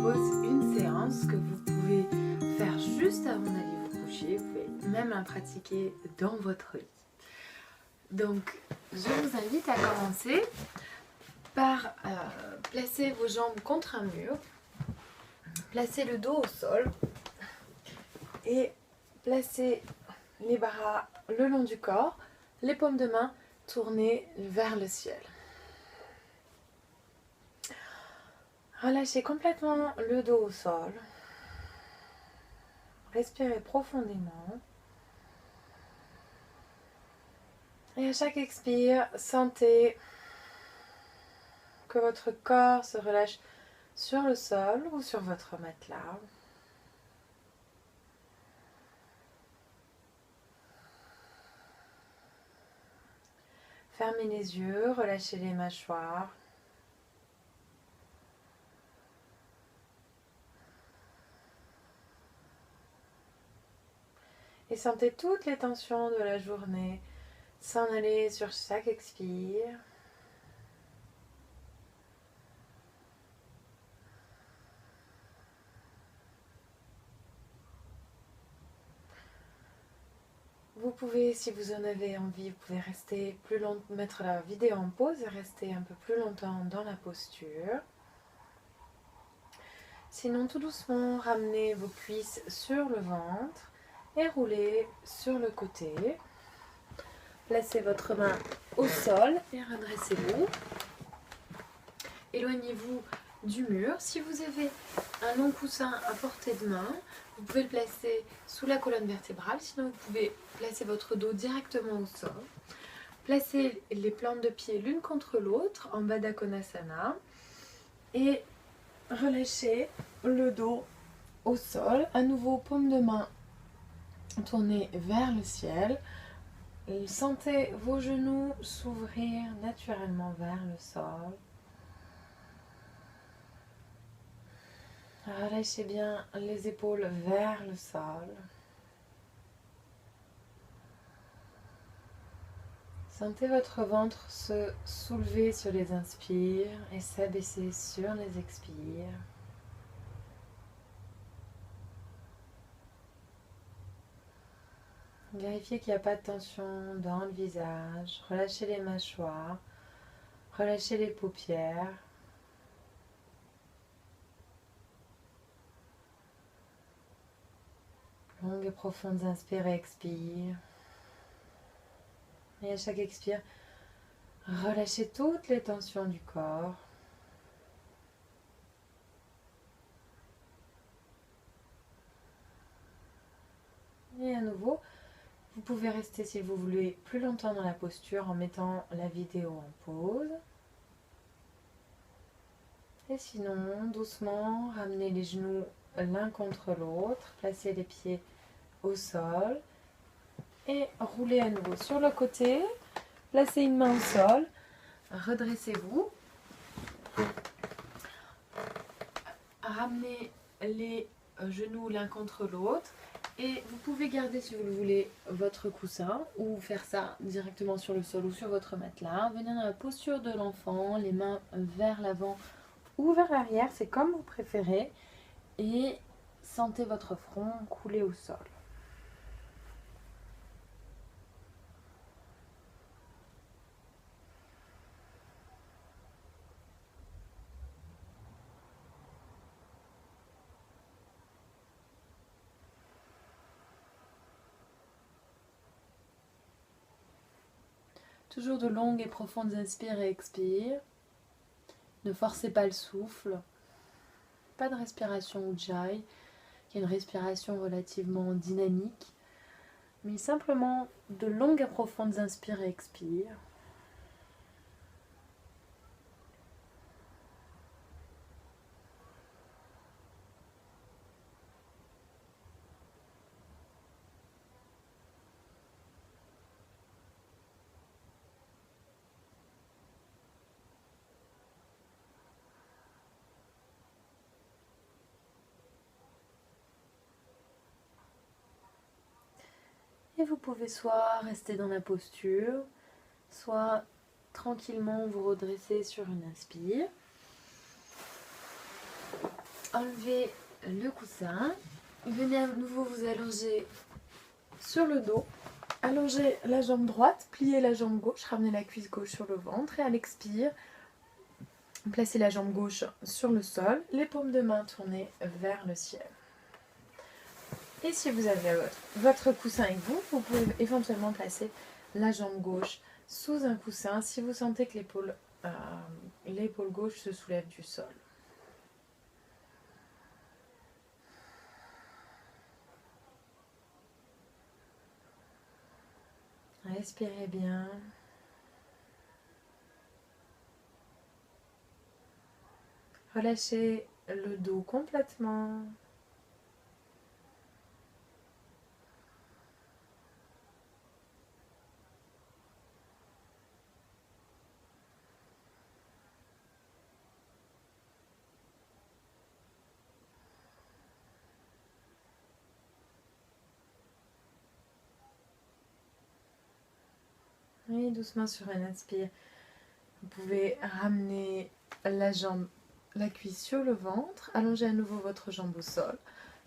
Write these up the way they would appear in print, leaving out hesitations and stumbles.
propose une séance que vous pouvez faire juste avant d'aller vous coucher. Vous pouvez même la pratiquer dans votre lit. Donc, je vous invite à commencer par placer vos jambes contre un mur, placer le dos au sol et placer les bras le long du corps, les paumes de main tournées vers le ciel. Relâchez complètement le dos au sol. Respirez profondément. Et à chaque expire, sentez que votre corps se relâche sur le sol ou sur votre matelas. Fermez les yeux, relâchez les mâchoires. Et sentez toutes les tensions de la journée s'en aller sur chaque expire. Vous pouvez, si vous en avez envie, vous pouvez rester plus longtemps, mettre la vidéo en pause et rester un peu plus longtemps dans la posture. Sinon, tout doucement, ramenez vos cuisses sur le ventre et roulez sur le côté. Placez votre main au sol et redressez-vous. Éloignez-vous du mur. Si vous avez un long coussin à portée de main, vous pouvez le placer sous la colonne vertébrale. Sinon, vous pouvez placer votre dos directement au sol. Placez les plantes de pied l'une contre l'autre en Baddha Konasana et relâchez le dos au sol. À nouveau, paume de main tournée vers le ciel. Sentez vos genoux s'ouvrir naturellement vers le sol. Relâchez bien les épaules vers le sol. Sentez votre ventre se soulever sur les inspires et s'abaisser sur les expires. Vérifiez qu'il n'y a pas de tension dans le visage. Relâchez les mâchoires. Relâchez les paupières. Longues et profondes inspire et expire. Et à chaque expire, relâchez toutes les tensions du corps. Et à nouveau, vous pouvez rester si vous voulez plus longtemps dans la posture en mettant la vidéo en pause. Et sinon, doucement, ramenez les genoux l'un contre l'autre, placez les pieds au sol et roulez à nouveau sur le côté. Placez une main au sol, redressez-vous, ramenez les genoux l'un contre l'autre et vous pouvez garder, si vous le voulez, votre coussin ou faire ça directement sur le sol ou sur votre matelas. Venez dans la posture de l'enfant, les mains vers l'avant ou vers l'arrière, c'est comme vous préférez, et sentez votre front couler au sol. Toujours de longues et profondes inspires et expires. Ne forcez pas le souffle. Pas de respiration ujjayi, qui est une respiration relativement dynamique, mais simplement de longues et profondes inspires et expires. Et vous pouvez soit rester dans la posture, soit tranquillement vous redresser sur une inspire. enlevez le coussin. Venez à nouveau vous allonger sur le dos. Allongez la jambe droite, pliez la jambe gauche, ramenez la cuisse gauche sur le ventre et à l'expire, placez la jambe gauche sur le sol, les paumes de main tournées vers le ciel. Et si vous avez votre coussin avec vous, vous pouvez éventuellement placer la jambe gauche sous un coussin si vous sentez que l'épaule gauche se soulève du sol. Respirez bien. Relâchez le dos complètement. Et doucement sur un inspire, vous pouvez ramener la cuisse sur le ventre, allonger à nouveau votre jambe au sol.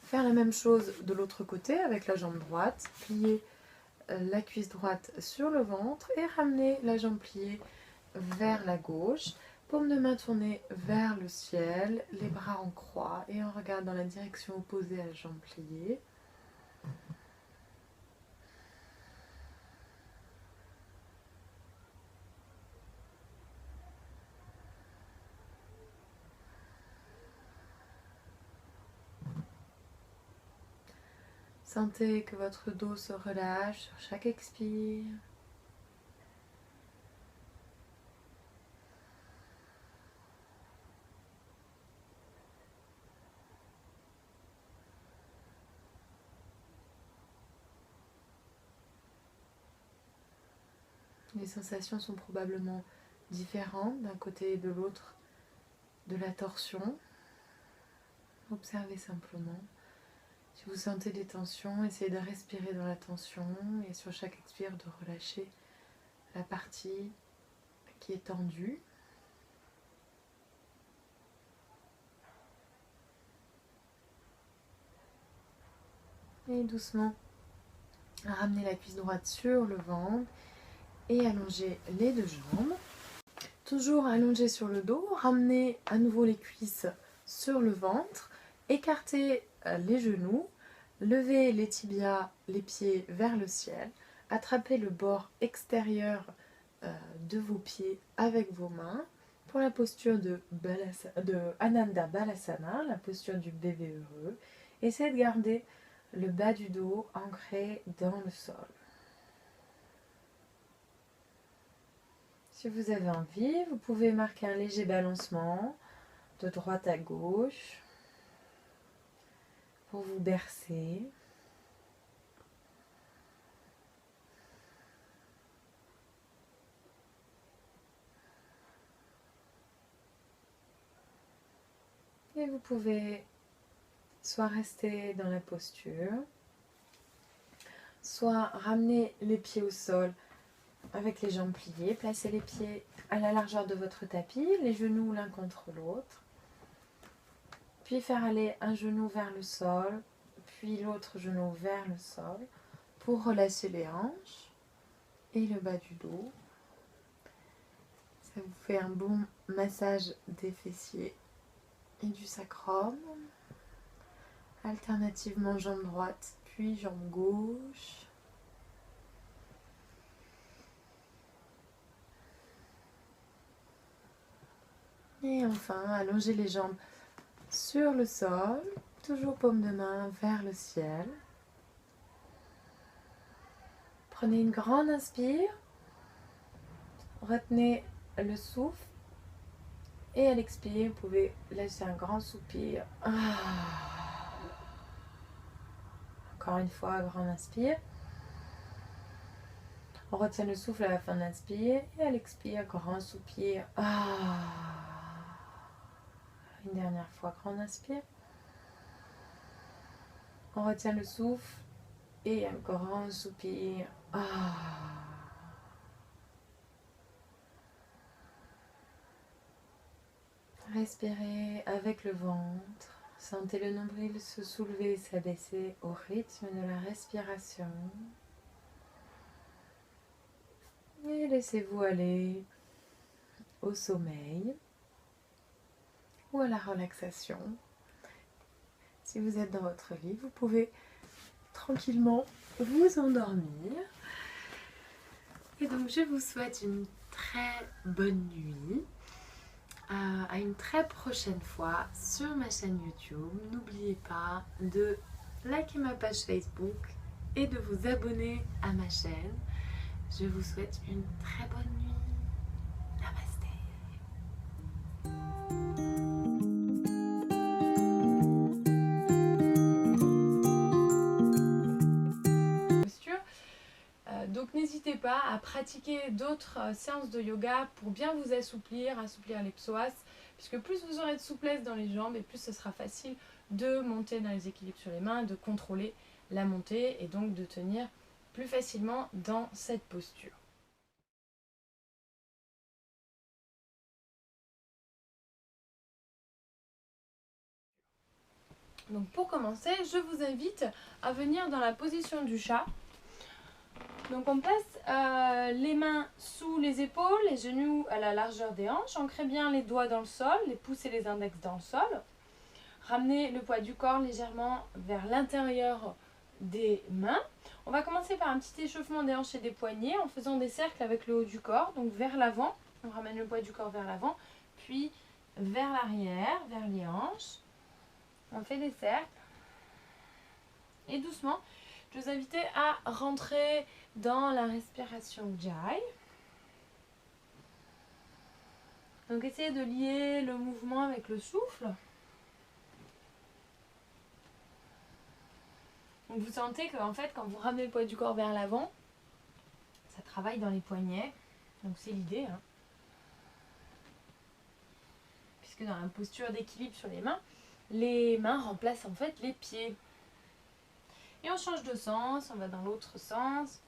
Faire la même chose de l'autre côté avec la jambe droite, plier la cuisse droite sur le ventre et ramener la jambe pliée vers la gauche. Paume de main tournée vers le ciel, les bras en croix et on regarde dans la direction opposée à la jambe pliée. Sentez que votre dos se relâche sur chaque expire. Les sensations sont probablement différentes d'un côté et de l'autre de la torsion. Observez simplement. Si vous sentez des tensions, essayez de respirer dans la tension et sur chaque expire de relâcher la partie qui est tendue. Et doucement, ramenez la cuisse droite sur le ventre et allongez les deux jambes. Toujours allongé sur le dos, ramenez à nouveau les cuisses sur le ventre, écartez les genoux, levez les tibias, les pieds vers le ciel, attrapez le bord extérieur de vos pieds avec vos mains pour la posture de Ananda Balasana, la posture du bébé heureux. Essayez de garder le bas du dos ancré dans le sol. Si vous avez envie, vous pouvez marquer un léger balancement de droite à gauche pour vous bercer. Et vous pouvez soit rester dans la posture, soit ramener les pieds au sol avec les jambes pliées, placez les pieds à la largeur de votre tapis, les genoux l'un contre l'autre, puis faire aller un genou vers le sol, puis l'autre genou vers le sol pour relâcher les hanches et le bas du dos. Ça vous fait un bon massage des fessiers et du sacrum. Alternativement jambe droite puis jambe gauche. Et enfin, allongez les jambes sur le sol, toujours paume de main vers le ciel. Prenez une grande inspire, retenez le souffle et à l'expire, vous pouvez lâcher un grand soupir. Encore une fois, grande inspire. On retient le souffle à la fin de l'inspire et à l'expire, grand soupir. Une dernière fois, grand inspire. On retient le souffle et un grand soupir. Respirez avec le ventre, Sentez le nombril se soulever et s'abaisser au rythme de la respiration. Et laissez-vous aller au sommeil ou à la relaxation. Si vous êtes dans votre lit, vous pouvez tranquillement vous endormir. Et donc je vous souhaite une très bonne nuit. À une très prochaine fois sur ma chaîne YouTube. N'oubliez pas de liker ma page Facebook et de vous abonner à ma chaîne. Je vous souhaite une très bonne nuit. Namasté. Donc n'hésitez pas à pratiquer d'autres séances de yoga pour bien vous assouplir les psoas, puisque plus vous aurez de souplesse dans les jambes et plus ce sera facile de monter dans les équilibres sur les mains, de contrôler la montée et donc de tenir plus facilement dans cette posture. Donc pour commencer, je vous invite à venir dans la position du chat. Donc on place les mains sous les épaules, les genoux à la largeur des hanches. Ancrez bien les doigts dans le sol, les pouces et les index dans le sol. Ramenez le poids du corps légèrement vers l'intérieur des mains. On va commencer par un petit échauffement des hanches et des poignets en faisant des cercles avec le haut du corps, donc vers l'avant. On ramène le poids du corps vers l'avant, puis vers l'arrière, vers les hanches. On fait des cercles. Et doucement, je vous invite à rentrer dans la respiration Ujjayi. Donc essayez de lier le mouvement avec le souffle. Donc vous sentez que en fait, quand vous ramenez le poids du corps vers l'avant, ça travaille dans les poignets. Donc c'est l'idée. Puisque dans la posture d'équilibre sur les mains remplacent en fait les pieds. Et on change de sens, on va dans l'autre sens.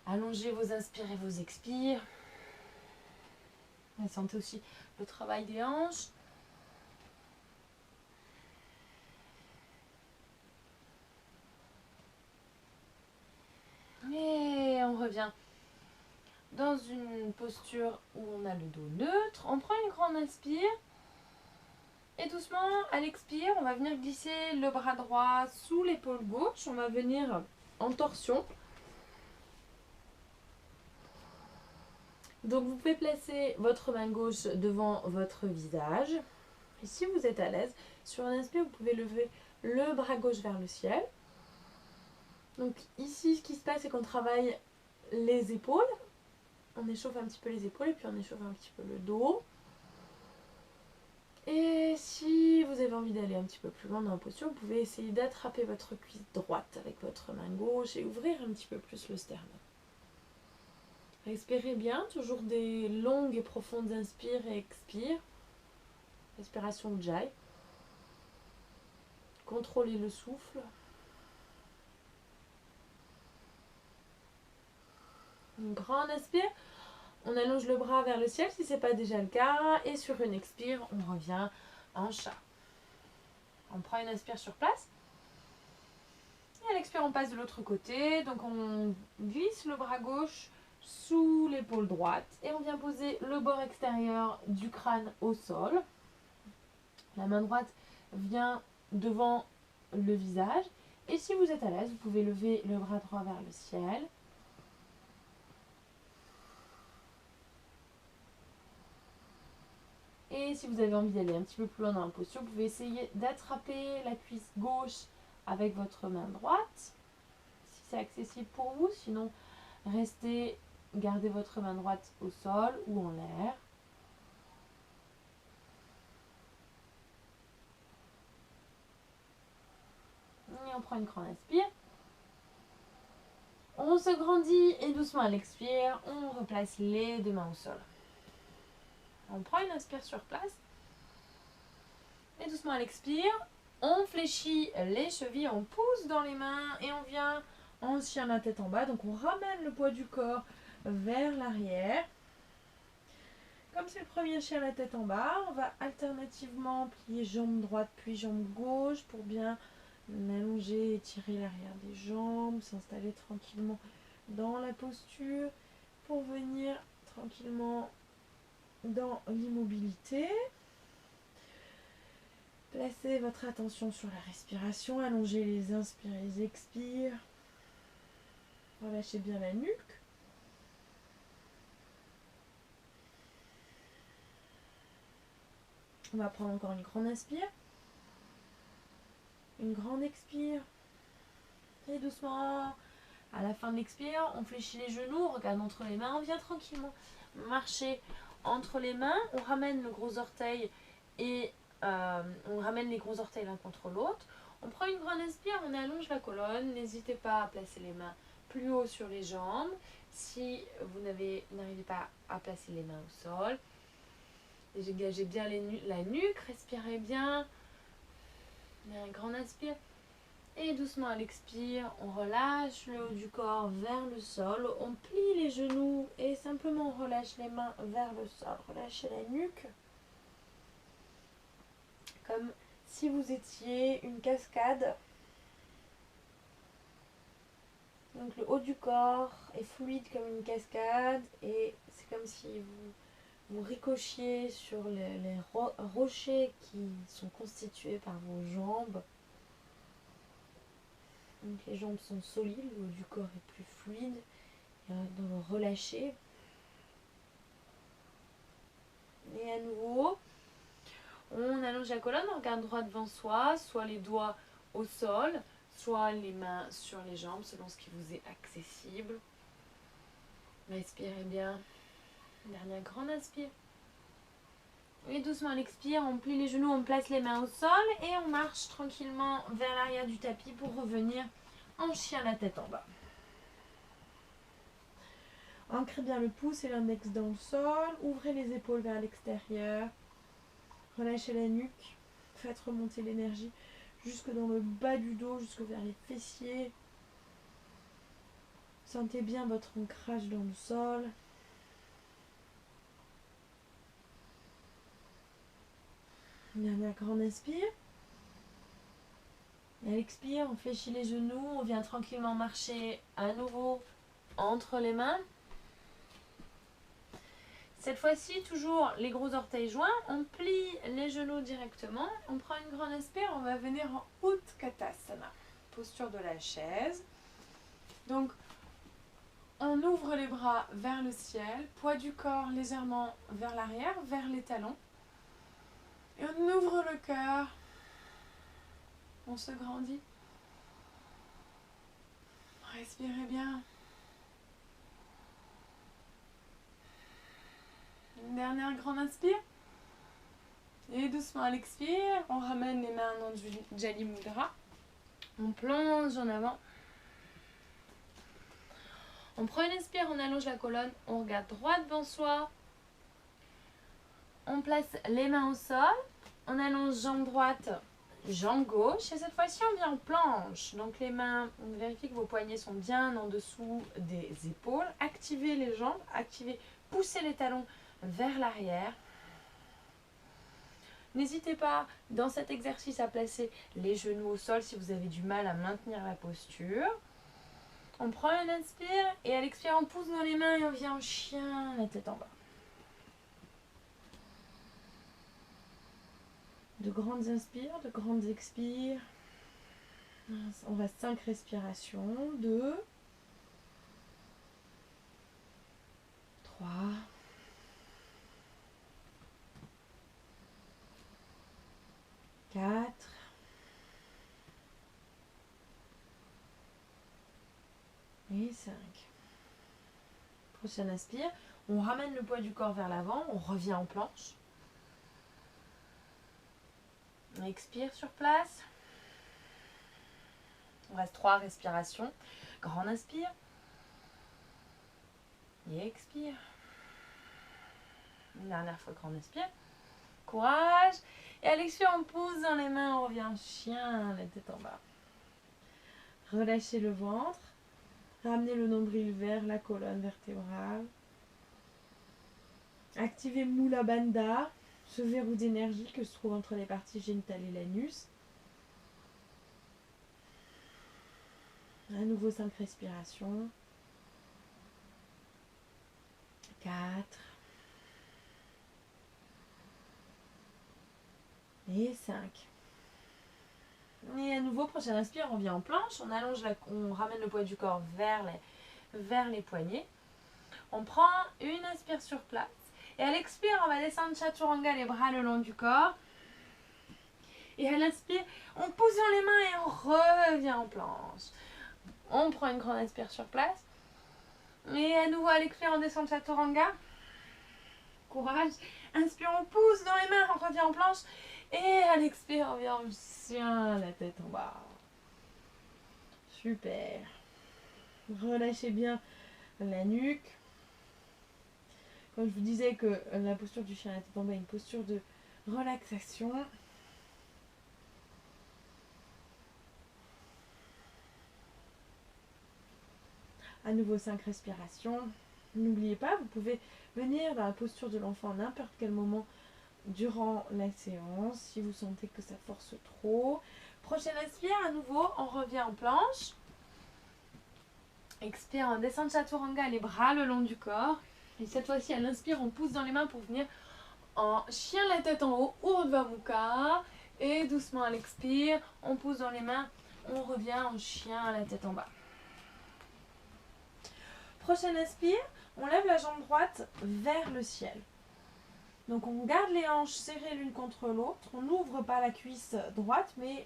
Allongez vos inspires et vos expires. Et sentez aussi le travail des hanches. Et on revient dans une posture où on a le dos neutre. On prend une grande inspire. Et doucement, à l'expire, on va venir glisser le bras droit sous l'épaule gauche. On va venir en torsion. Donc vous pouvez placer votre main gauche devant votre visage. Et si vous êtes à l'aise, sur un inspire, vous pouvez lever le bras gauche vers le ciel. Donc ici, ce qui se passe, c'est qu'on travaille les épaules. On échauffe un petit peu les épaules et puis on échauffe un petit peu le dos. Et si vous avez envie d'aller un petit peu plus loin dans la posture, vous pouvez essayer d'attraper votre cuisse droite avec votre main gauche et ouvrir un petit peu plus le sternum. Respirez bien, toujours des longues et profondes inspires et expires. Respiration Ujjayi. Contrôlez le souffle. Une grande inspire. On allonge le bras vers le ciel si ce n'est pas déjà le cas. Et sur une expire, on revient en chat. On prend une inspire sur place. Et à l'expire, on passe de l'autre côté. Donc on glisse le bras gauche sous l'épaule droite. Et on vient poser le bord extérieur du crâne au sol. La main droite vient devant le visage. Et si vous êtes à l'aise, vous pouvez lever le bras droit vers le ciel. Et si vous avez envie d'aller un petit peu plus loin dans la posture, vous pouvez essayer d'attraper la cuisse gauche avec votre main droite, si c'est accessible pour vous. Sinon, restez, gardez votre main droite au sol ou en l'air. Et on prend une grande inspire. On se grandit et doucement à l'expire, on replace les deux mains au sol. On prend une inspire sur place. Et doucement à l'expire, on fléchit les chevilles, on pousse dans les mains et on vient en chien la tête en bas. Donc on ramène le poids du corps vers l'arrière. Comme c'est le premier chien la tête en bas, on va alternativement plier jambe droite puis jambe gauche pour bien allonger et tirer l'arrière des jambes, s'installer tranquillement dans la posture pour venir tranquillement dans l'immobilité. Placez votre attention sur la respiration, allongez les inspires et les expires. Relâchez bien la nuque. On va prendre encore une grande inspire. Une grande expire. Et doucement, à la fin de l'expire, on fléchit les genoux, on regarde entre les mains, on vient tranquillement marcher entre les mains, on ramène le gros orteil et on ramène les gros orteils l'un contre l'autre. On prend une grande inspire, on allonge la colonne, n'hésitez pas à placer les mains plus haut sur les jambes. Si vous n'arrivez pas à placer les mains au sol, dégagez bien la nuque, respirez bien. Un grand inspire. Et doucement à l'expire, on relâche le haut du corps vers le sol. On plie les genoux et simplement on relâche les mains vers le sol. Relâchez la nuque. Comme si vous étiez une cascade. Donc le haut du corps est fluide comme une cascade. Et c'est comme si vous ricochiez sur les rochers qui sont constitués par vos jambes. Donc les jambes sont solides, le haut du corps est plus fluide, dans le relâché. Et à nouveau, on allonge la colonne, on regarde droit devant soi, soit les doigts au sol, soit les mains sur les jambes, selon ce qui vous est accessible. Respirez bien. Dernière grande inspire. Et doucement à l'expire, on plie les genoux, on place les mains au sol et on marche tranquillement vers l'arrière du tapis pour revenir en chien la tête en bas. Ancrez bien le pouce et l'index dans le sol, ouvrez les épaules vers l'extérieur, relâchez la nuque, faites remonter l'énergie jusque dans le bas du dos, jusque vers les fessiers. Sentez bien votre ancrage dans le sol. Dernière grande inspire. Et à l'expire, on fléchit les genoux, on vient tranquillement marcher à nouveau entre les mains. Cette fois-ci, toujours les gros orteils joints, on plie les genoux directement, on prend une grande inspire, on va venir en Utkatasana, posture de la chaise. Donc, on ouvre les bras vers le ciel, poids du corps légèrement vers l'arrière, vers les talons. Et on ouvre le cœur, on se grandit. Respirez bien. Une dernière grande inspire. Et doucement à l'expire, on ramène les mains dans du Jali Mudra. On plonge en avant. On prend une inspire, on allonge la colonne, on regarde droit devant soi. On place les mains au sol. On allonge jambe droite, jambe gauche. Et cette fois-ci, on vient en planche. Donc les mains, on vérifie que vos poignets sont bien en dessous des épaules. Activez les jambes, poussez les talons vers l'arrière. N'hésitez pas dans cet exercice à placer les genoux au sol si vous avez du mal à maintenir la posture. On prend une inspire et à l'expire on pousse dans les mains et on vient en chien, la tête en bas. De grandes inspires, de grandes expires. On reste 5 respirations. 2, 3, 4, 5. Prochaine inspire. On ramène le poids du corps vers l'avant. On revient en planche. On expire sur place. On reste 3 respirations. Grande inspire. Et expire. Une dernière fois, grande inspire. Courage. Et à l'expire, on pousse dans les mains. On revient en chien, la tête en bas. Relâchez le ventre. Ramenez le nombril vers la colonne vertébrale. Activez Mula Bandha, ce verrou d'énergie que se trouve entre les parties génitales et l'anus. À nouveau 5 respirations. 4. Et 5. Et à nouveau, prochaine inspire, on vient en planche, on ramène le poids du corps vers les poignets. On prend une inspire sur place. Et à l'expire, on va descendre Chaturanga, les bras le long du corps. Et à l'inspire, on pousse dans les mains et on revient en planche. On prend une grande inspire sur place. Et à nouveau à l'expire, on descend Chaturanga. Courage. Inspire, on pousse dans les mains, on revient en planche. Et à l'expire, on vient en chien, la tête en bas. Super. Relâchez bien la nuque. Comme je vous disais que la posture du chien, la tête en bas, est une posture de relaxation. À nouveau 5 respirations. N'oubliez pas, vous pouvez venir dans la posture de l'enfant à n'importe quel moment durant la séance, si vous sentez que ça force trop. Prochaine inspire, à nouveau, on revient en planche. Expire, on descend de Chaturanga, les bras le long du corps. Et cette fois-ci, à l'inspire, on pousse dans les mains pour venir en chien la tête en haut, Urdhva Mukha. Et doucement à l'expire, on pousse dans les mains, on revient en chien la tête en bas. Prochaine inspire, on lève la jambe droite vers le ciel. Donc on garde les hanches serrées l'une contre l'autre, on n'ouvre pas la cuisse droite, mais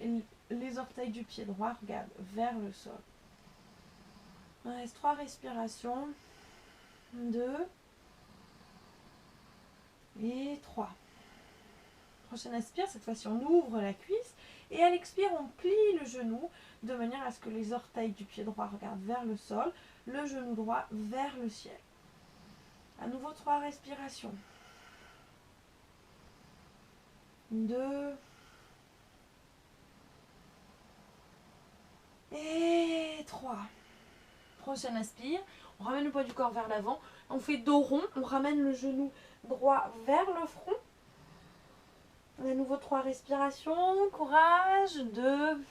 les orteils du pied droit regardent vers le sol. Il reste 3 respirations. 2 et 3. Prochaine inspire, cette fois-ci on ouvre la cuisse et à l'expire on plie le genou de manière à ce que les orteils du pied droit regardent vers le sol, le genou droit vers le ciel. À nouveau 3 respirations. 2 et 3. Prochaine inspire, on ramène le poids du corps vers l'avant, on fait dos rond, on ramène le genou droit vers le front. À nouveau 3 respirations, courage, 2.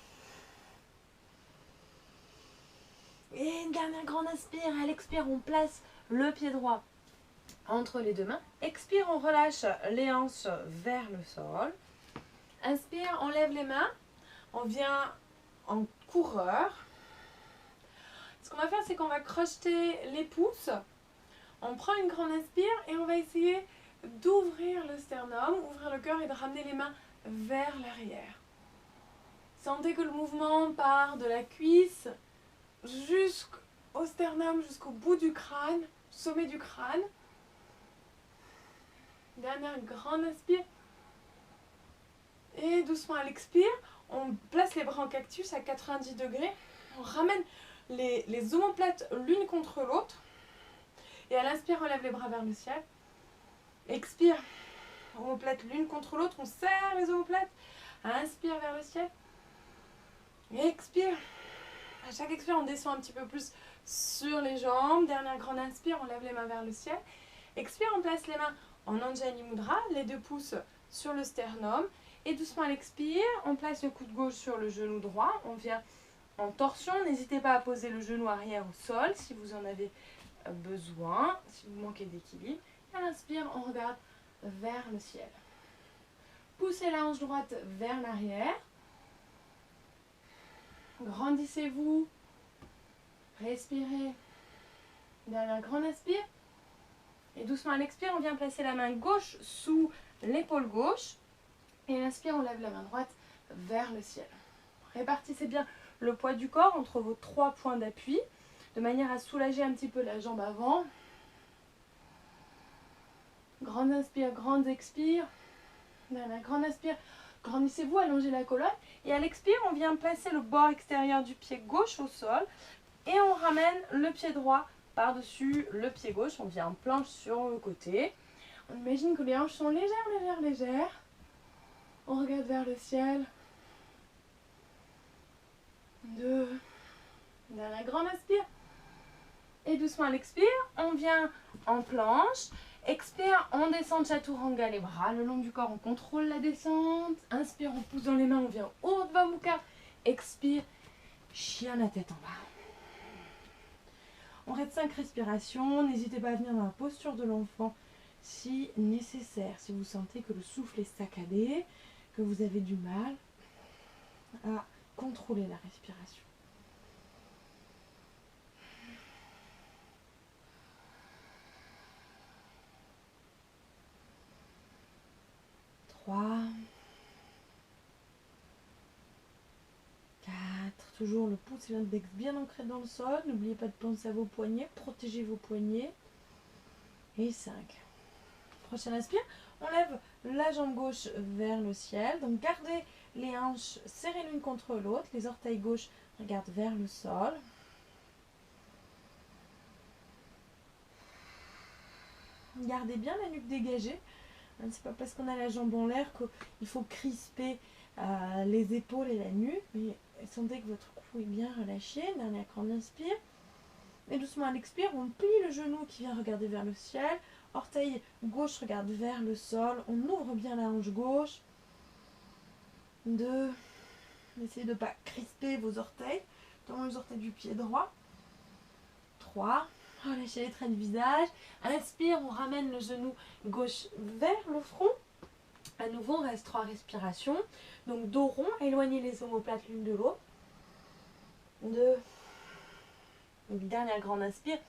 Et une dernière grande inspire, à l'expire on place le pied droit entre les deux mains. Expire, on relâche les hanches vers le sol. Inspire, on lève les mains, on vient en coureur. Ce qu'on va faire, c'est qu'on va crocheter les pouces. On prend une grande inspire et on va essayer d'ouvrir le sternum, ouvrir le cœur et de ramener les mains vers l'arrière. Sentez que le mouvement part de la cuisse jusqu'au sternum, jusqu'au bout du crâne, sommet du crâne. Dernière grande inspire. Et doucement à l'expire, on place les bras en cactus à 90 degrés. On ramène les omoplates l'une contre l'autre. Et à l'inspire, on lève les bras vers le ciel. Expire, omoplates l'une contre l'autre. On serre les omoplates. Inspire vers le ciel. Et expire. À chaque expire, on descend un petit peu plus sur les jambes. Dernière grande inspire, on lève les mains vers le ciel. Expire, on place les mains en Anjali Mudra, les 2 pouces sur le sternum. Et doucement à l'expire, on place le coude gauche sur le genou droit. On vient en torsion. N'hésitez pas à poser le genou arrière au sol si vous en avez besoin, si vous manquez d'équilibre. À l'inspire, on regarde vers le ciel. Poussez la hanche droite vers l'arrière. Grandissez-vous. Respirez. Dernière grande inspire. Et doucement à l'expire, on vient placer la main gauche sous l'épaule gauche. Et à l'inspire, on lève la main droite vers le ciel. Répartissez bien le poids du corps entre vos 3 points d'appui, de manière à soulager un petit peu la jambe avant. Grande inspire, grande expire. Dernière grande inspire. Grandissez-vous, allongez la colonne. Et à l'expire, on vient placer le bord extérieur du pied gauche au sol. Et on ramène le pied droit par-dessus le pied gauche. On vient en planche sur le côté. On imagine que les hanches sont légères, légères, légères. On regarde vers le ciel. 2. Dernière grande inspire. Et doucement à l'expire, on vient en planche. Expire, on descend Chaturanga, les bras le long du corps, on contrôle la descente. Inspire, on pousse dans les mains, on vient Urdhva Mukha. Expire, chien la tête en bas. On reste 5 respirations. N'hésitez pas à venir dans la posture de l'enfant si nécessaire. Si vous sentez que le souffle est saccadé, que vous avez du mal à contrôler la respiration. Trois, 4, toujours le pouce et l'index bien ancrés dans le sol. N'oubliez pas de penser à vos poignets, protégez vos poignets. Et 5. Prochaine inspire, on lève la jambe gauche vers le ciel. Donc gardez les hanches serrées l'une contre l'autre. Les orteils gauches regardent vers le sol. Gardez bien la nuque dégagée. C'est pas parce qu'on a la jambe en l'air qu'il faut crisper les épaules et la nuque. Mais sentez que votre cou est bien relâché. Dernière grande inspire. Et doucement à l'expire, on plie le genou qui vient regarder vers le ciel. Orteil gauche regarde vers le sol. On ouvre bien la hanche gauche. 2. Essayez de ne pas crisper vos orteils, notamment les orteils du pied droit. 3. Relâchez les traits de visage. Inspire, on ramène le genou gauche vers le front. À nouveau, on reste 3 respirations. Donc dos rond, éloignez les omoplates l'une de l'autre. 2. Donc, dernière grande inspire.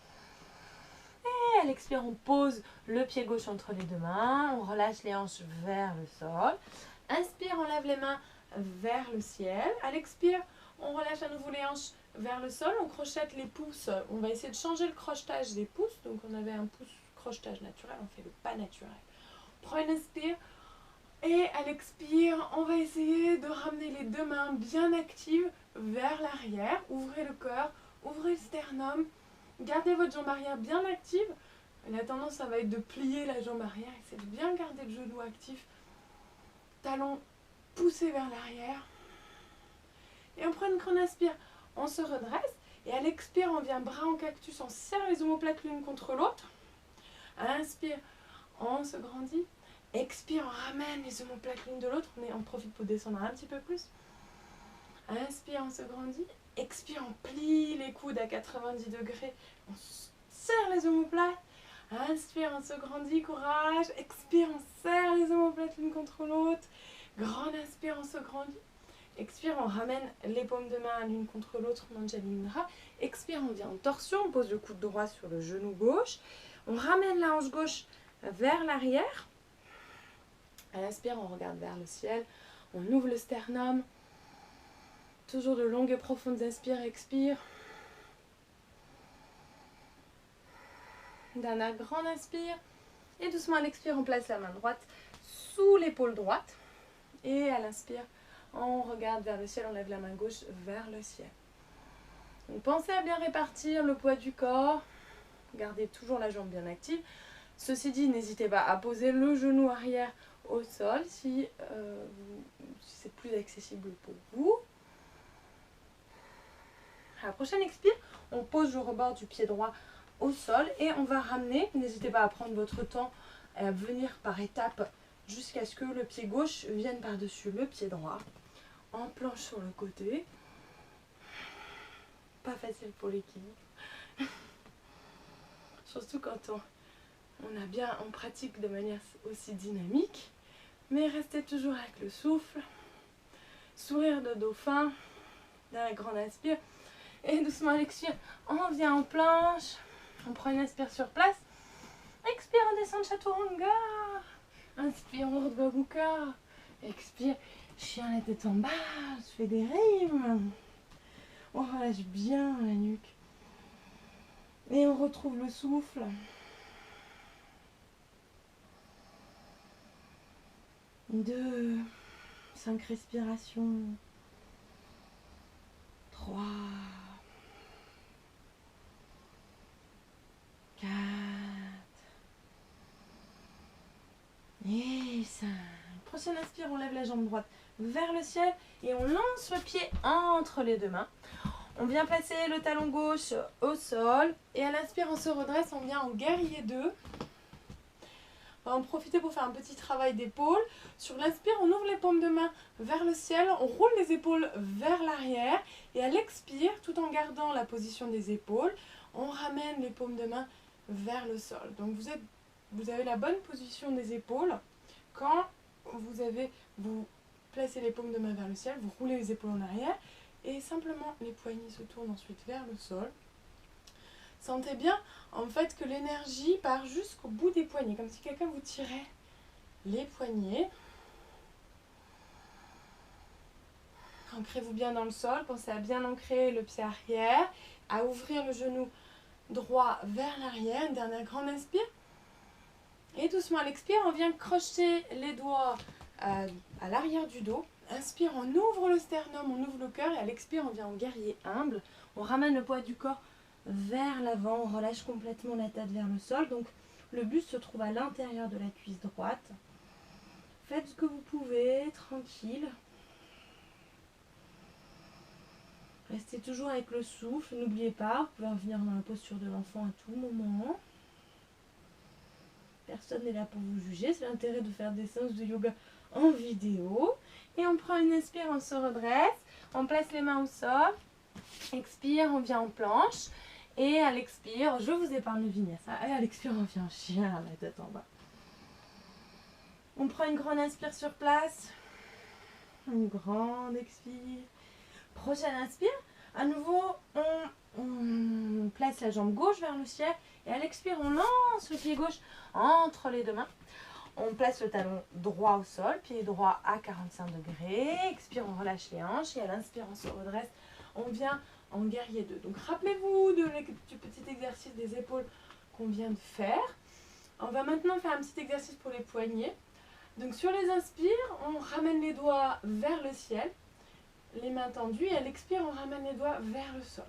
Et à l'expire, on pose le pied gauche entre les deux mains. On relâche les hanches vers le sol. Inspire, on lève les mains vers le ciel. À l'expire, on relâche à nouveau les hanches vers le sol. On crochette les pouces. On va essayer de changer le crochetage des pouces. Donc on avait un pouce crochetage naturel. On fait le pas naturel. On prend une inspire. Et à l'expire, on va essayer de ramener les deux mains bien actives vers l'arrière. Ouvrez le cœur. Ouvrez le sternum, gardez votre jambe arrière bien active. La tendance, ça va être de plier la jambe arrière. Essayez de bien garder le genou actif. Talons poussés vers l'arrière. Et on prend une grande inspire, on se redresse. Et à l'expire, on vient bras en cactus, on serre les omoplates l'une contre l'autre. À l'inspire, on se grandit. Expire, on ramène les omoplates l'une de l'autre. On profite pour descendre un petit peu plus. À l'inspire, on se grandit. Expire, on plie les coudes à 90 degrés. On serre les omoplates. Inspire, on se grandit, courage. Expire, on serre les omoplates l'une contre l'autre. Grande inspire, on se grandit. Expire, on ramène les paumes de main l'une contre l'autre, Anjali Mudra. Expire, on vient en torsion, on pose le coude droit sur le genou gauche. On ramène la hanche gauche vers l'arrière. À l'inspire, on regarde vers le ciel. On ouvre le sternum. Toujours de longues et profondes inspire, expire. Dernière grande inspire. Et doucement à l'expire, on place la main droite sous l'épaule droite. Et à l'inspire, on regarde vers le ciel, on lève la main gauche vers le ciel. Donc pensez à bien répartir le poids du corps. Gardez toujours la jambe bien active. Ceci dit, n'hésitez pas à poser le genou arrière au sol si c'est plus accessible pour vous. À la prochaine expire, on pose le rebord du pied droit au sol et on va ramener, n'hésitez pas à prendre votre temps et à venir par étapes jusqu'à ce que le pied gauche vienne par-dessus le pied droit. En planche sur le côté. Pas facile pour l'équilibre. Surtout quand on pratique de manière aussi dynamique. Mais restez toujours avec le souffle. Sourire de dauphin. Dans la grande inspire. Et doucement à l'expire, on vient en planche. On prend une inspire sur place. Expire, on descend Chaturanga. Inspire, on Urdhva Mukha. Expire, chien la tête en bas. Je fais des rimes. On relâche bien la nuque. Et on retrouve le souffle. 2, 5 respirations. 3, 4 et 5. Prochaine inspire, on lève la jambe droite vers le ciel et on lance le pied entre les deux mains. On vient placer le talon gauche au sol. Et à l'inspire, on se redresse, on vient en guerrier 2. On va en profiter pour faire un petit travail d'épaule. Sur l'inspire, on ouvre les paumes de main vers le ciel, on roule les épaules vers l'arrière. Et à l'expire, tout en gardant la position des épaules, on ramène les paumes de main vers le sol. Donc vous avez la bonne position des épaules. Quand vous placez les paumes de main vers le ciel, vous roulez les épaules en arrière. Et simplement, les poignets se tournent ensuite vers le sol. Sentez bien en fait que l'énergie part jusqu'au bout des poignets, comme si quelqu'un vous tirait les poignets. Ancrez-vous bien dans le sol, pensez à bien ancrer le pied arrière, à ouvrir le genou droit vers l'arrière. Une dernière grande inspire. Et doucement à l'expire, on vient crocheter les doigts à l'arrière du dos. Inspire, on ouvre le sternum, on ouvre le cœur. Et à l'expire, on vient en guerrier humble. On ramène le poids du corps vers l'avant, on relâche complètement la tête vers le sol. Donc le buste se trouve à l'intérieur de la cuisse droite. Faites ce que vous pouvez, tranquille. Restez toujours avec le souffle, n'oubliez pas, vous pouvez revenir dans la posture de l'enfant à tout moment. Personne n'est là pour vous juger, c'est l'intérêt de faire des séances de yoga en vidéo. Et on prend une inspire, on se redresse, on place les mains au sol. Expire, on vient en planche. Et à l'expire, je vous épargne le vinyasa. Et à l'expire, on vient en chien, la tête en bas. On prend une grande inspire sur place. Une grande expire. Prochaine inspire. À nouveau, on place la jambe gauche vers le ciel. Et à l'expire, on lance le pied gauche entre les deux mains. On place le talon droit au sol, pied droit à 45 degrés. Expire, on relâche les hanches. Et à l'inspire, on se redresse. On vient en guerrier 2. Donc rappelez-vous du petit exercice des épaules qu'on vient de faire. On va maintenant faire un petit exercice pour les poignets. Donc sur les inspires, on ramène les doigts vers le ciel, les mains tendues, et à l'expire, on ramène les doigts vers le sol.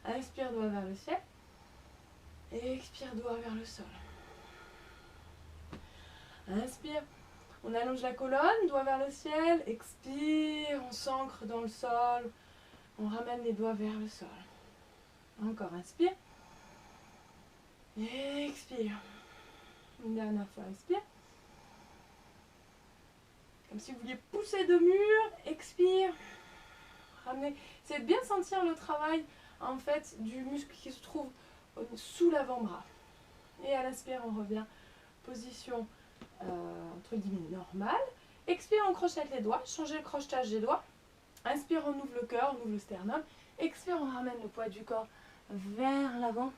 Inspire, doigt vers le ciel, et expire, doigt vers le sol. Inspire, on allonge la colonne, doigt vers le ciel, expire, on s'ancre dans le sol, on ramène les doigts vers le sol. Encore, inspire, et expire. Une dernière fois, inspire. Comme si vous vouliez pousser de mur, expire, ramenez. C'est de bien sentir le travail en fait du muscle qui se trouve sous l'avant-bras. Et à l'inspire, on revient position entre guillemets normale. Expire, on crochette les doigts, changez le crochetage des doigts. Inspire, on ouvre le cœur, on ouvre le sternum. Expire, on ramène le poids du corps vers l'avant.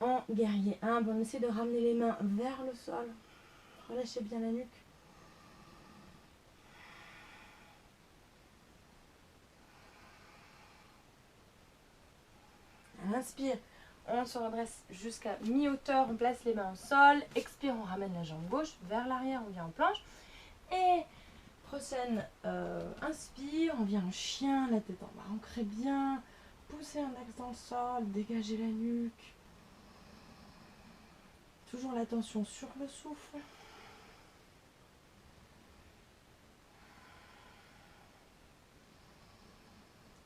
En guerrier humble, on essaie de ramener les mains vers le sol. Relâchez bien la nuque. Inspire, on se redresse jusqu'à mi-hauteur, on place les mains au sol. Expire, on ramène la jambe gauche vers l'arrière, on vient en planche. Et prochaine inspire, on vient en chien, la tête en bas, ancrez bien. Poussez un axe dans le sol, dégagez la nuque. Toujours l'attention sur le souffle.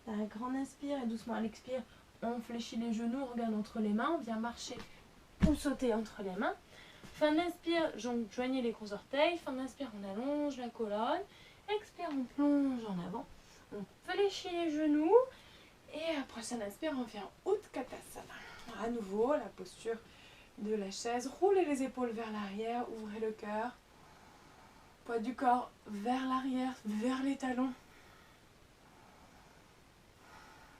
La grande inspire et doucement à l'expire, on fléchit les genoux, on regarde entre les mains, on vient marcher ou sauter entre les mains. Fin d'inspire, joignez les gros orteils. Fin d'inspire, on allonge la colonne. Expire, on plonge en avant. On fléchit les genoux. Et après ça, inspire, on vient Utkatasana. À nouveau, la posture de la chaise. Roulez les épaules vers l'arrière, ouvrez le cœur. Poids du corps vers l'arrière, vers les talons.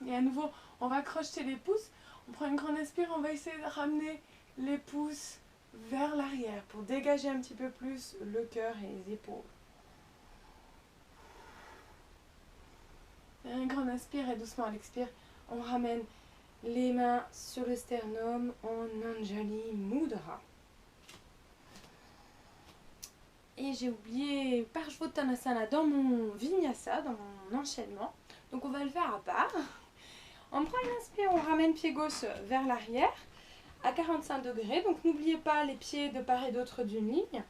Et à nouveau, on va crocheter les pouces. On prend une grande inspire, on va essayer de ramener les pouces vers l'arrière pour dégager un petit peu plus le cœur et les épaules. Et un grand inspire et doucement à l'expire, on ramène les mains sur le sternum en Anjali Mudra. Et j'ai oublié Parshvottanasana dans mon Vinyasa, dans mon enchaînement. Donc on va le faire à part. On prend une inspire, on ramène pied gauche vers l'arrière à 45 degrés. Donc n'oubliez pas les pieds de part et d'autre d'une ligne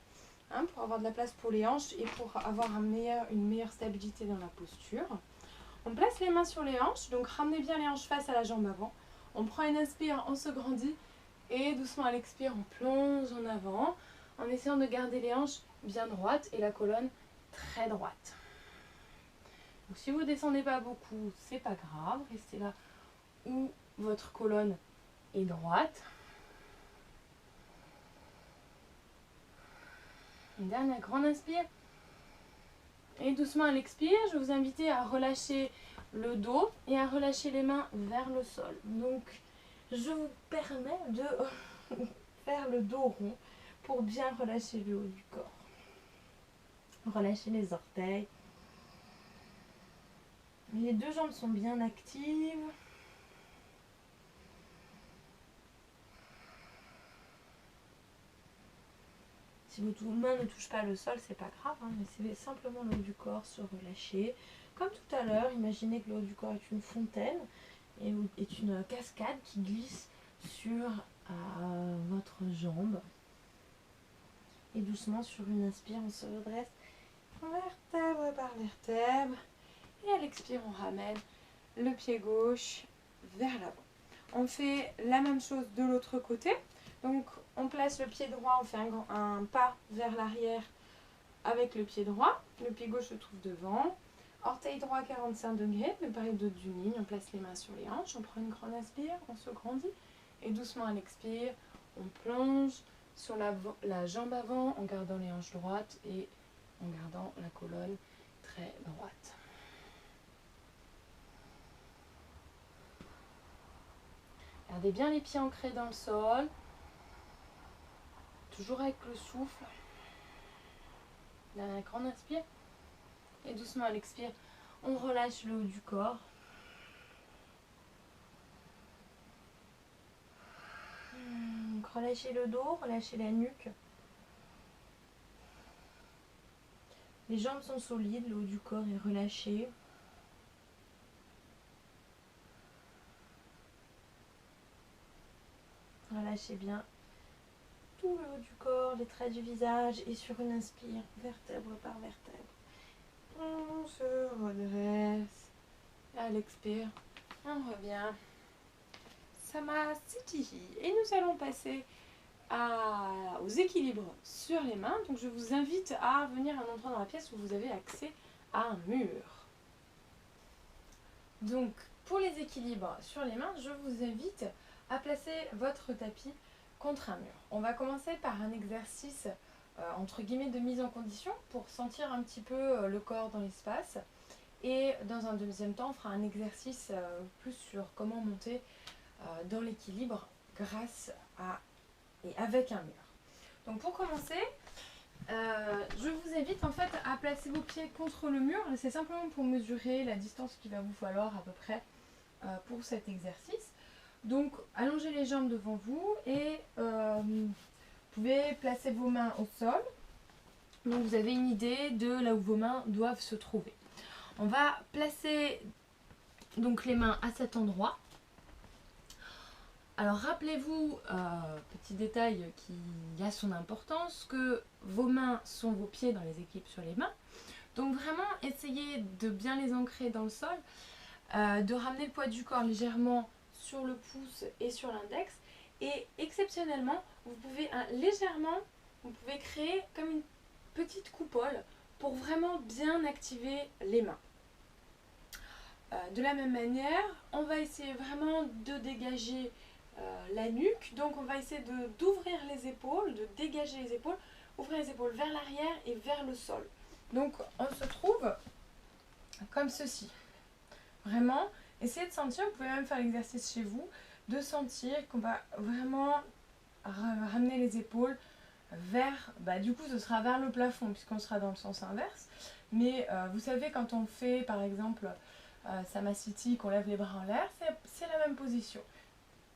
pour avoir de la place pour les hanches et pour avoir une meilleure stabilité dans la posture. On place les mains sur les hanches, donc ramenez bien les hanches face à la jambe avant. On prend une inspire, on se grandit et doucement à l'expire, on plonge en avant en essayant de garder les hanches bien droites et la colonne très droite. Donc, si vous ne descendez pas beaucoup, c'est pas grave, restez là où votre colonne est droite. Une dernière grande inspire. Et doucement à l'expire, je vais vous inviter à relâcher le dos et à relâcher les mains vers le sol. Donc, je vous permets de faire le dos rond pour bien relâcher le haut du corps. Relâchez les orteils. Les deux jambes sont bien actives. Si vos mains ne touchent pas le sol, c'est pas grave, hein, mais c'est simplement le haut du corps se relâcher. Comme tout à l'heure, imaginez que le haut du corps est une fontaine et est une cascade qui glisse sur votre jambe. Et doucement, sur une inspire, on se redresse vertèbre par vertèbre. Et à l'expire, on ramène le pied gauche vers l'avant. On fait la même chose de l'autre côté. Donc, on place le pied droit, on fait un pas vers l'arrière avec le pied droit. Le pied gauche se trouve devant. Orteil droit 45 degrés, ne pas aller au-dessus d'une ligne. On place les mains sur les hanches, on prend une grande inspire, on se grandit. Et doucement à l'expire, on plonge sur la jambe avant en gardant les hanches droites et en gardant la colonne très droite. Gardez bien les pieds ancrés dans le sol. Toujours avec le souffle. La grande inspire. Et doucement à l'expire, on relâche le haut du corps. Relâchez le dos, relâchez la nuque. Les jambes sont solides, le haut du corps est relâché. Relâchez bien tout le haut du corps, les traits du visage et sur une inspire, vertèbre par vertèbre. On se redresse. À l'expire, on revient. Samasthiti. Et nous allons passer aux équilibres sur les mains. Donc je vous invite à venir à un endroit dans la pièce où vous avez accès à un mur. Donc pour les équilibres sur les mains, je vous invite à placer votre tapis contre un mur. On va commencer par un exercice entre guillemets de mise en condition pour sentir un petit peu le corps dans l'espace. Et dans un deuxième temps, on fera un exercice plus sur comment monter dans l'équilibre grâce à et avec un mur. Donc pour commencer, je vous invite en fait à placer vos pieds contre le mur. C'est simplement pour mesurer la distance qu'il va vous falloir à peu près pour cet exercice. Donc allongez les jambes devant vous et vous pouvez placer vos mains au sol. Donc vous avez une idée de là où vos mains doivent se trouver. On va placer donc les mains à cet endroit. Alors rappelez-vous, petit détail qui a son importance, que vos mains sont vos pieds dans les équilibres sur les mains. Donc vraiment essayez de bien les ancrer dans le sol, de ramener le poids du corps légèrement sur le pouce et sur l'index. Et exceptionnellement, vous pouvez créer comme une petite coupole pour vraiment bien activer les mains. De la même manière, on va essayer vraiment de dégager la nuque. Donc on va essayer d'ouvrir les épaules, de dégager les épaules, ouvrir les épaules vers l'arrière et vers le sol. Donc on se trouve comme ceci. Vraiment, essayez de sentir, vous pouvez même faire l'exercice chez vous, de sentir qu'on va vraiment ramener les épaules vers, du coup ce sera vers le plafond puisqu'on sera dans le sens inverse. Mais vous savez quand on fait par exemple Samasthiti, qu'on lève les bras en l'air, c'est la même position.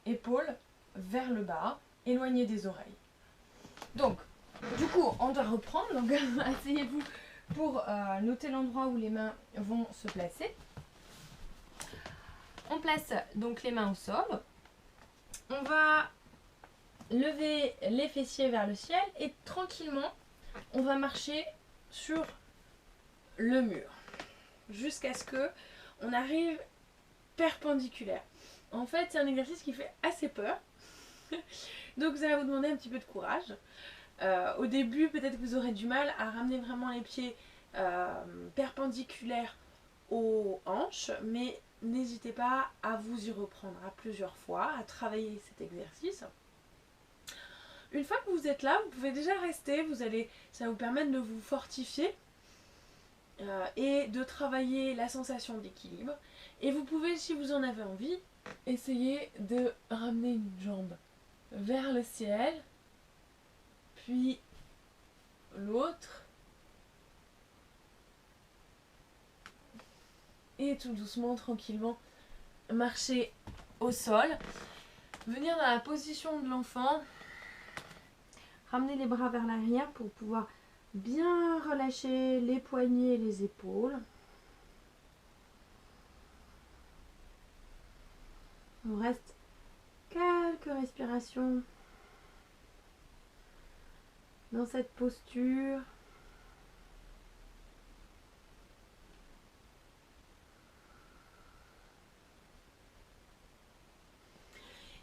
Épaules vers le bas, éloignées des oreilles. Donc, du coup, on doit reprendre. Donc, asseyez-vous pour noter l'endroit où les mains vont se placer. On place donc les mains au sol. On va lever les fessiers vers le ciel et tranquillement, on va marcher sur le mur jusqu'à ce que on arrive perpendiculaire. En fait, c'est un exercice qui fait assez peur. Donc ça va vous demander un petit peu de courage. Au début, peut-être que vous aurez du mal à ramener vraiment les pieds perpendiculaires aux hanches, mais n'hésitez pas à vous y reprendre à plusieurs fois, à travailler cet exercice. Une fois que vous êtes là, vous pouvez déjà rester, ça va vous permettre de vous fortifier et de travailler la sensation d'équilibre. Et vous pouvez, si vous en avez envie, essayer de ramener une jambe vers le ciel, puis l'autre, et tout doucement, tranquillement, marcher au sol, venir dans la position de l'enfant, ramener les bras vers l'arrière pour pouvoir bien relâcher les poignets et les épaules. On reste quelques respirations dans cette posture.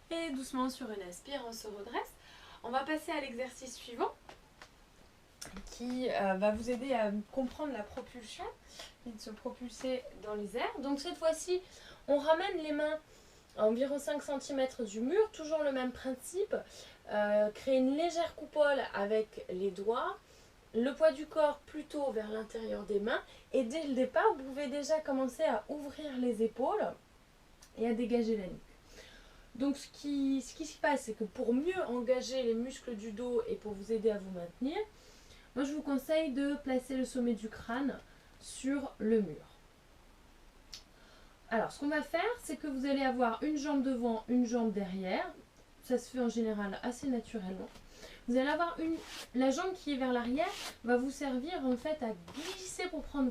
Et doucement sur une inspire, on se redresse. On va passer à l'exercice suivant qui va vous aider à comprendre la propulsion et de se propulser dans les airs. Donc cette fois-ci, on ramène les mains à environ 5 cm du mur, toujours le même principe. Créer une légère coupole avec les doigts, le poids du corps plutôt vers l'intérieur des mains. Et dès le départ, vous pouvez déjà commencer à ouvrir les épaules et à dégager la nuque. Donc ce qui se passe, c'est que pour mieux engager les muscles du dos et pour vous aider à vous maintenir, moi je vous conseille de placer le sommet du crâne sur le mur. Alors ce qu'on va faire, c'est que vous allez avoir une jambe devant, une jambe derrière. Ça se fait en général assez naturellement. Vous allez avoir la jambe qui est vers l'arrière va vous servir en fait à glisser pour prendre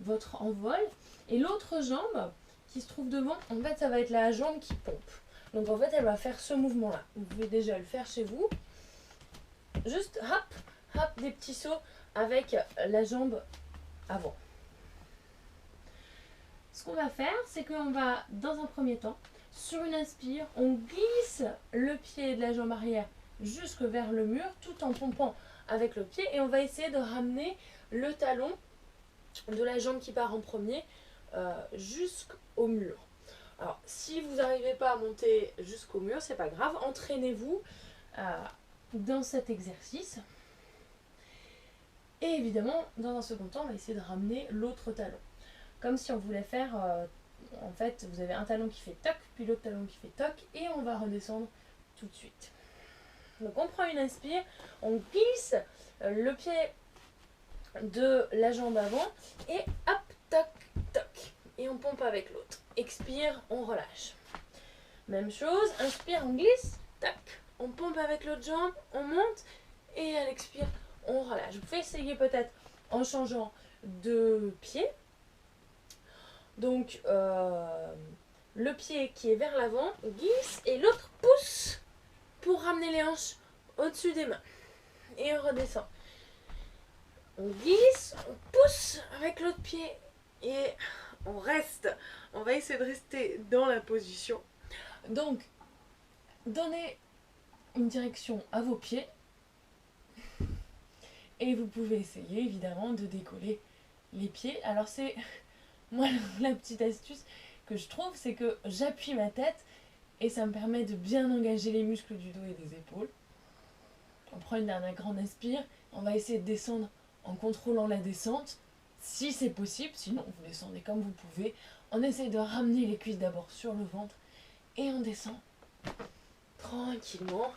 votre envol. Et l'autre jambe qui se trouve devant, en fait ça va être la jambe qui pompe. Donc en fait elle va faire ce mouvement là. Vous pouvez déjà le faire chez vous. Juste hop, hop, des petits sauts avec la jambe avant. Ce qu'on va faire, c'est qu'on va dans un premier temps, sur une inspire, on glisse le pied de la jambe arrière jusque vers le mur tout en pompant avec le pied et on va essayer de ramener le talon de la jambe qui part en premier jusqu'au mur. Alors, si vous n'arrivez pas à monter jusqu'au mur, c'est pas grave, entraînez-vous dans cet exercice. Et évidemment, dans un second temps, on va essayer de ramener l'autre talon. Comme si on voulait faire, en fait, vous avez un talon qui fait toc, puis l'autre talon qui fait toc, et on va redescendre tout de suite. Donc on prend une inspire, on glisse le pied de la jambe avant, et hop, toc, toc. Et on pompe avec l'autre. Expire, on relâche. Même chose, inspire, on glisse, tac. On pompe avec l'autre jambe, on monte, et à l'expire, on relâche. Vous pouvez essayer peut-être en changeant de pied. Donc, le pied qui est vers l'avant glisse et l'autre pousse pour ramener les hanches au-dessus des mains. Et on redescend. On glisse, on pousse avec l'autre pied et on reste. On va essayer de rester dans la position. Donc, donnez une direction à vos pieds. Et vous pouvez essayer évidemment de décoller les pieds. Alors c'est... Moi, la petite astuce que je trouve, c'est que j'appuie ma tête et ça me permet de bien engager les muscles du dos et des épaules. On prend une dernière grande inspire. On va essayer de descendre en contrôlant la descente, si c'est possible. Sinon, vous descendez comme vous pouvez. On essaie de ramener les cuisses d'abord sur le ventre et on descend tranquillement.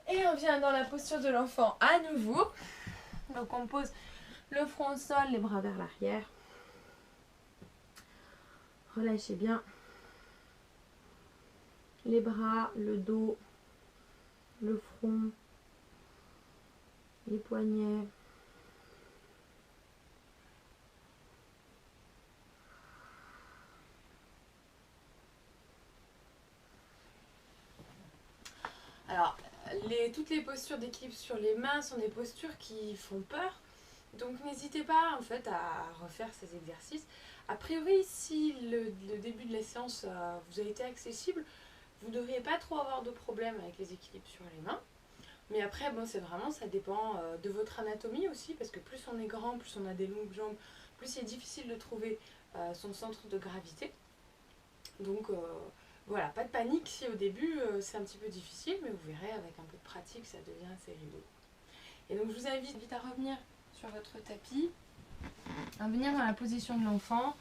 Et on vient dans la posture de l'enfant à nouveau. Donc on pose le front au sol, les bras vers l'arrière. Relâchez bien les bras, le dos, le front, les poignets. Alors, toutes les postures d'équilibre sur les mains sont des postures qui font peur. Donc n'hésitez pas en fait à refaire ces exercices. A priori, si le début de la séance vous a été accessible, vous ne devriez pas trop avoir de problème avec les équilibres sur les mains. Mais après, bon, c'est vraiment, ça dépend de votre anatomie aussi, parce que plus on est grand, plus on a des longues jambes, plus c'est difficile de trouver son centre de gravité. Donc voilà, pas de panique si au début c'est un petit peu difficile, mais vous verrez avec un peu de pratique, ça devient assez rigolo. Et donc je vous invite à revenir sur votre tapis, à venir dans la position de l'enfant.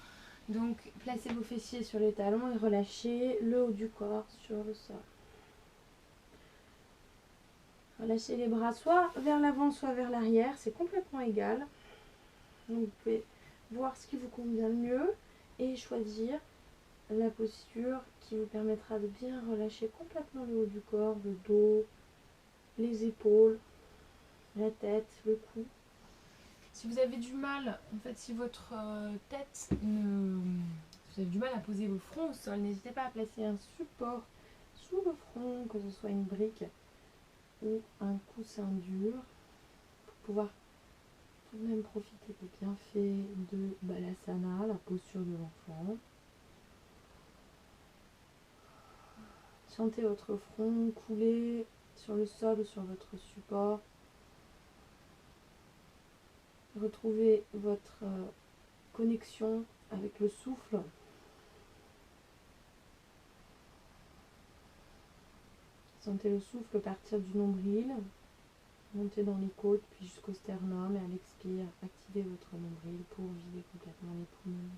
Donc placez vos fessiers sur les talons et relâchez le haut du corps sur le sol. Relâchez les bras soit vers l'avant, soit vers l'arrière, c'est complètement égal. Donc vous pouvez voir ce qui vous convient le mieux et choisir la posture qui vous permettra de bien relâcher complètement le haut du corps, le dos, les épaules, la tête, le cou. Si vous avez du mal, en fait, si votre tête ne... Si vous avez du mal à poser vos fronts au sol, n'hésitez pas à placer un support sous le front, que ce soit une brique ou un coussin dur, pour pouvoir tout de même profiter des bienfaits de Balasana, la posture de l'enfant. Sentez votre front couler sur le sol ou sur votre support. Retrouvez votre connexion avec le souffle. Sentez le souffle partir du nombril, monter dans les côtes, puis jusqu'au sternum, et à l'expire, activez votre nombril pour vider complètement les poumons.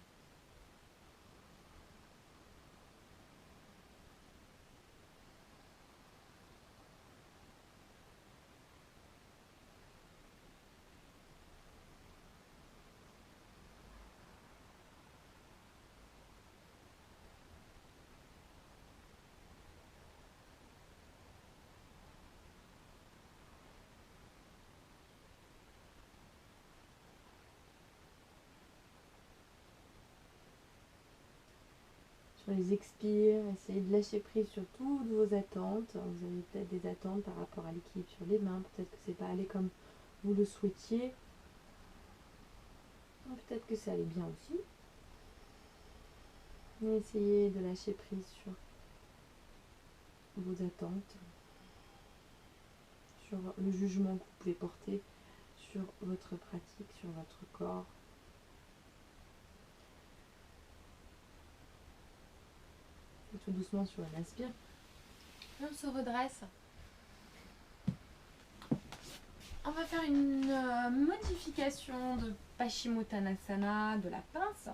Sur les expires, essayez de lâcher prise sur toutes vos attentes. Vous avez peut-être des attentes par rapport à l'équilibre sur les mains, peut-être que c'est pas allé comme vous le souhaitiez. Peut-être que ça allait bien aussi. Mais essayez de lâcher prise sur vos attentes, sur le jugement que vous pouvez porter sur votre pratique, sur votre corps. Et tout doucement sur l'inspire. On se redresse. On va faire une modification de Paschimottanasana, de la pince.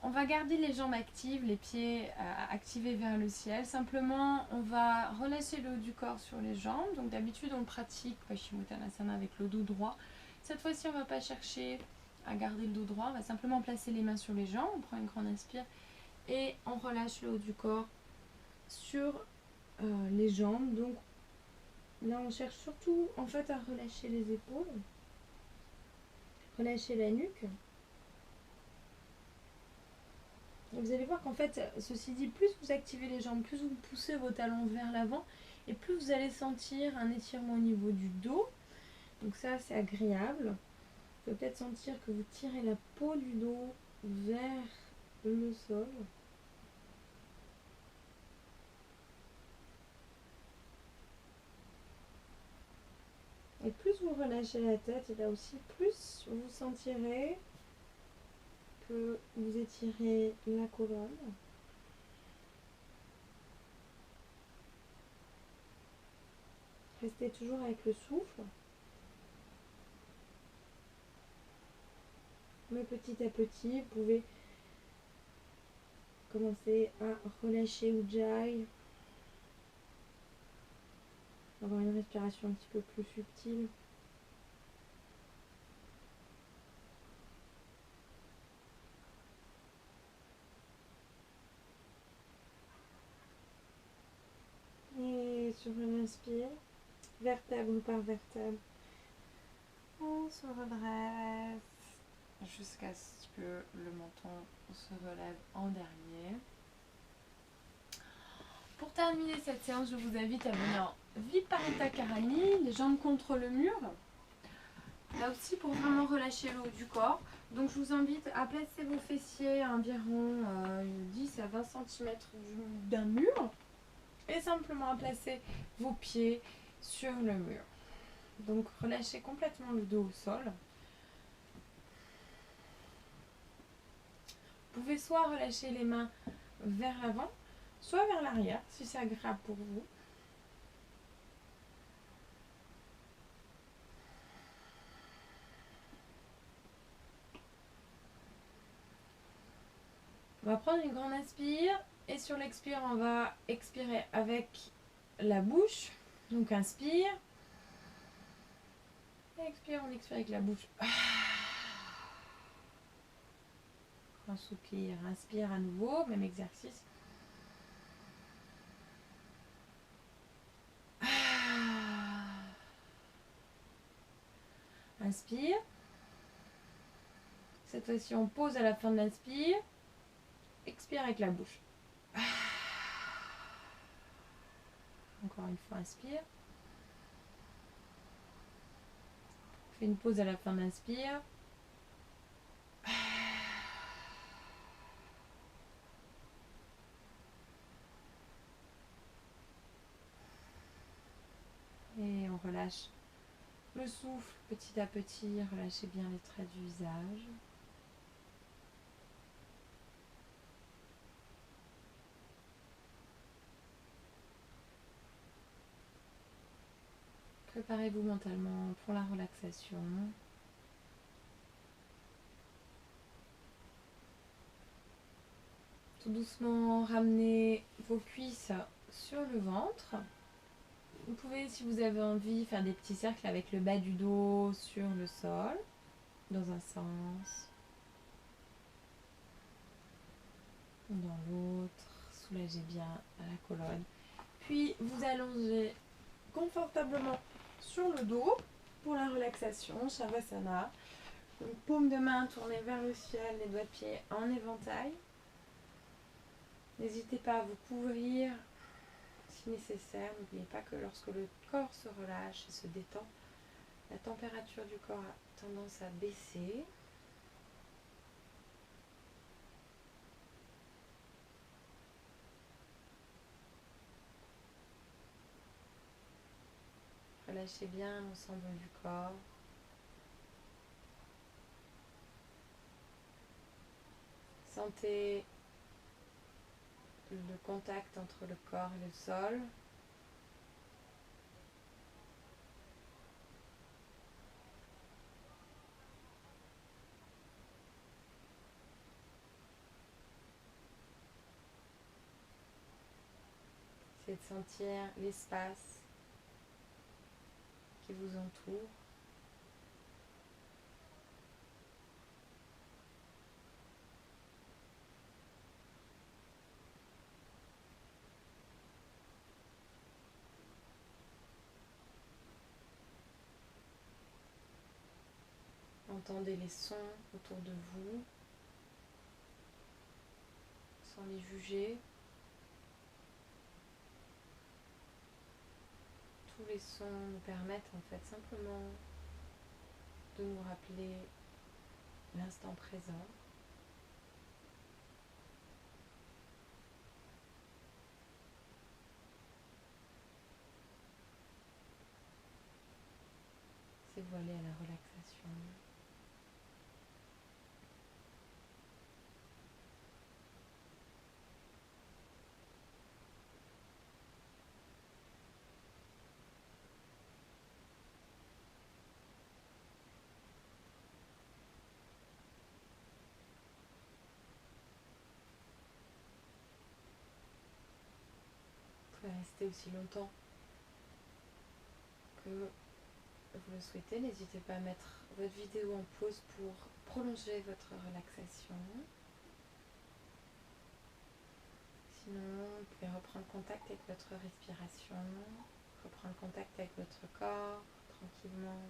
On va garder les jambes actives, les pieds activés vers le ciel. Simplement, on va relâcher le haut du corps sur les jambes. Donc d'habitude, on pratique Paschimottanasana avec le dos droit. Cette fois-ci, on ne va pas chercher à garder le dos droit. On va simplement placer les mains sur les jambes. On prend une grande inspire et on relâche le haut du corps sur les jambes. Donc là, on cherche surtout en fait à relâcher les épaules, relâcher la nuque. Vous allez voir qu'en fait, ceci dit, plus vous activez les jambes, plus vous poussez vos talons vers l'avant, et plus vous allez sentir un étirement au niveau du dos. Donc ça, c'est agréable. Vous pouvez peut-être sentir que vous tirez la peau du dos vers le sol. Et plus vous relâchez la tête, et là aussi, plus vous sentirez que vous étirez la colonne. Restez toujours avec le souffle. Mais petit à petit, vous pouvez commencer à relâcher Ujjayi. Avoir une respiration un petit peu plus subtile. Et sur l'inspire, vertèbre par vertèbre, on se redresse jusqu'à ce que le menton se relève en dernier. Pour terminer cette séance, je vous invite à venir en Viparita Karani, les jambes contre le mur. Là aussi pour vraiment relâcher le haut du corps. Donc je vous invite à placer vos fessiers à environ 10 à 20 cm d'un mur. Et simplement à placer vos pieds sur le mur. Donc relâchez complètement le dos au sol. Vous pouvez soit relâcher les mains vers l'avant, soit vers l'arrière, si c'est agréable pour vous. On va prendre une grande inspire et sur l'expire, on va expirer avec la bouche. Donc inspire. Et expire, on expire avec la bouche. Grand soupir. Inspire à nouveau, même exercice. Inspire. Cette fois-ci, on pose à la fin de l'inspire. Expire avec la bouche. Encore une fois, inspire. Fais une pause à la fin de l'inspire. Et on relâche le souffle petit à petit. Relâchez bien les traits du visage. Préparez-vous mentalement pour la relaxation. Tout doucement, ramenez vos cuisses sur le ventre. Vous pouvez, si vous avez envie, faire des petits cercles avec le bas du dos sur le sol, dans un sens, dans l'autre. Soulagez bien la colonne. Puis vous allongez confortablement sur le dos pour la relaxation, Shavasana. Donc, paume de main tournée vers le ciel, les doigts de pied en éventail. N'hésitez pas à vous couvrir si nécessaire. N'oubliez pas que lorsque le corps se relâche et se détend, la température du corps a tendance à baisser. Relâchez bien l'ensemble du corps. Sentez le contact entre le corps et le sol. Essayez de sentir l'espace qui vous entoure. Entendez les sons autour de vous, sans les juger. Tous les sons nous permettent en fait simplement de nous rappeler l'instant présent. C'est voilé à la relaxation. Vous pouvez rester aussi longtemps que vous le souhaitez. N'hésitez pas à mettre votre vidéo en pause pour prolonger votre relaxation. Sinon, vous pouvez reprendre contact avec votre respiration, reprendre contact avec votre corps tranquillement.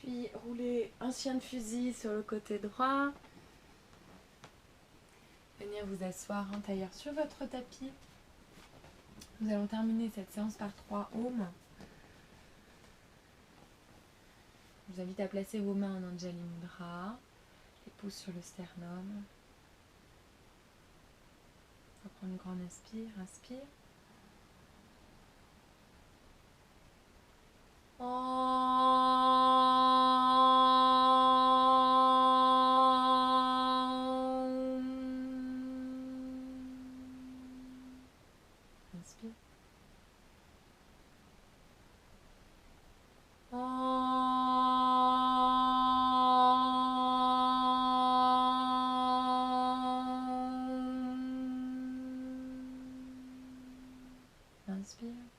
Puis rouler un chien de fusil sur le côté droit. Venir vous asseoir en tailleur sur votre tapis. Nous allons terminer cette séance par 3 ohms. vous invite à placer vos mains en Anjali Mudra, les pouces sur le sternum. On va prendre une grande inspire, inspire. Inspire. Inspire.